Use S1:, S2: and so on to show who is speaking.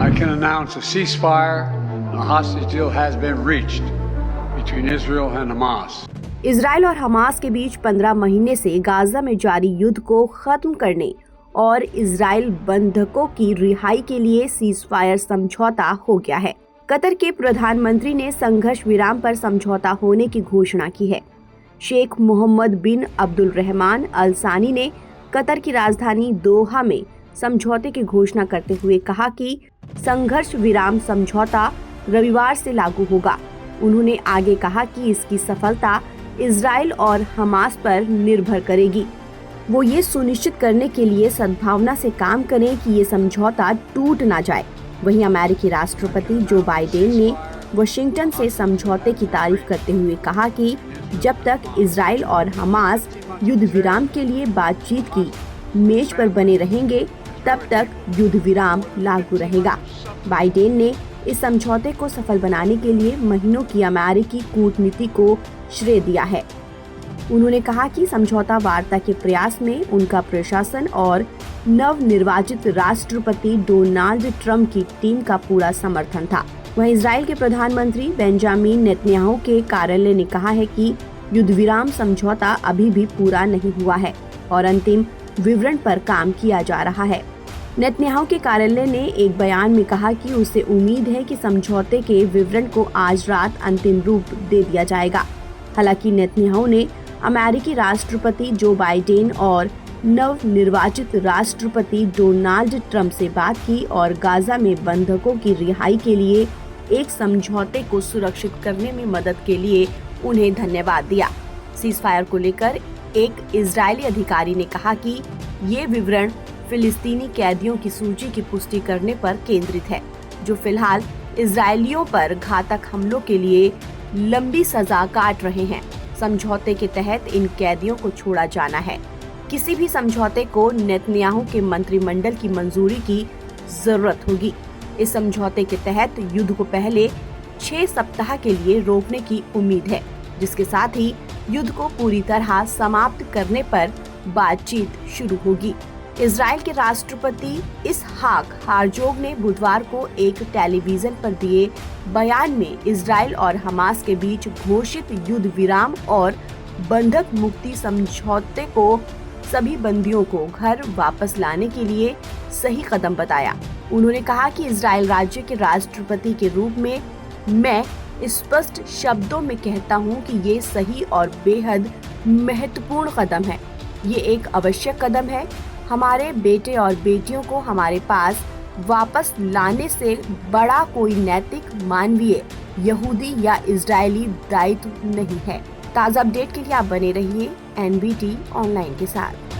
S1: I can announce a ceasefire and a hostage deal has been reached between Israel and Hamas.
S2: Israel और Hamas के बीच 15 महीने से Gaza में जारी युद्ध को खत्म करने और इजराइल बंधकों की रिहाई के लिए सीजफायर समझौता हो गया है। कतर के प्रधानमंत्री ने संघर्ष विराम पर समझौता होने की घोषणा की है। शेख मोहम्मद बिन अब्दुल रहमान अल सानी ने कतर की राजधानी दोहा में समझौते की घोषणा करते हुए कहा कि संघर्ष विराम समझौता रविवार से लागू होगा। उन्होंने आगे कहा कि इसकी सफलता इजराइल और हमास पर निर्भर करेगी। वो ये सुनिश्चित करने के लिए सद्भावना से काम करें कि ये समझौता टूट ना जाए। वहीं अमेरिकी राष्ट्रपति जो बाइडेन ने वाशिंगटन से समझौते की तारीफ करते हुए कहा कि जब तक इजराइल और हमास युद्ध विराम के लिए बातचीत की मेज पर बने रहेंगे तब तक युद्ध विराम लागू रहेगा। बाइडेन ने इस समझौते को सफल बनाने के लिए महीनों की अमेरिकी कूटनीति को श्रेय दिया है। उन्होंने कहा कि समझौता वार्ता के प्रयास में उनका प्रशासन और नवनिर्वाचित राष्ट्रपति डोनाल्ड ट्रंप की टीम का पूरा समर्थन था। वहीं इजराइल के प्रधानमंत्री बेंजामिन नेतन्याहू के कार्यालय ने कहा है कि युद्ध विराम समझौता अभी भी पूरा नहीं हुआ है और अंतिम विवरण पर काम किया जा रहा है। नेतन्याहू के कार्यालय ने एक बयान में कहा कि उसे उम्मीद है कि समझौते के विवरण को आज रात अंतिम रूप दे दिया जाएगा। हालांकि नेतन्याहू ने अमेरिकी राष्ट्रपति जो बाइडेन और नवनिर्वाचित राष्ट्रपति डोनाल्ड ट्रंप से बात की और गाजा में बंधकों की रिहाई के लिए एक समझौते को सुरक्षित करने में मदद के लिए उन्हें धन्यवाद दिया। सीजफायर को लेकर एक इजरायली अधिकारी ने कहा कि ये विवरण फिलिस्तीनी कैदियों की सूची की पुष्टि करने पर केंद्रित है, जो फिलहाल इजरायलियों पर घातक हमलों के लिए लंबी सजा काट रहे हैं। समझौते के तहत इन कैदियों को छोड़ा जाना है। किसी भी समझौते को नेतन्याहू के मंत्रिमंडल की मंजूरी की जरूरत होगी। इस समझौते के तहत युद्ध को पहले 6 सप्ताह के लिए रोकने की उम्मीद है, जिसके साथ ही युद्ध को पूरी तरह समाप्त करने पर बातचीत शुरू होगी। इजराइल के राष्ट्रपति इसहाक हार्जोग ने बुधवार को एक टेलीविजन पर दिए बयान में इजराइल और हमास के बीच घोषित युद्ध विराम और बंधक मुक्ति समझौते को सभी बंदियों को घर वापस लाने के लिए सही कदम बताया। उन्होंने कहा कि इजराइल राज्य के राष्ट्रपति के रूप में मैं स्पष्ट शब्दों में कहता हूं कि ये सही और बेहद महत्वपूर्ण कदम है। ये एक आवश्यक कदम है। हमारे बेटे और बेटियों को हमारे पास वापस लाने से बड़ा कोई नैतिक, मानवीय, यहूदी या इजरायली दायित्व नहीं है। ताज़ा अपडेट के लिए आप बने रहिए NBT ऑनलाइन के साथ।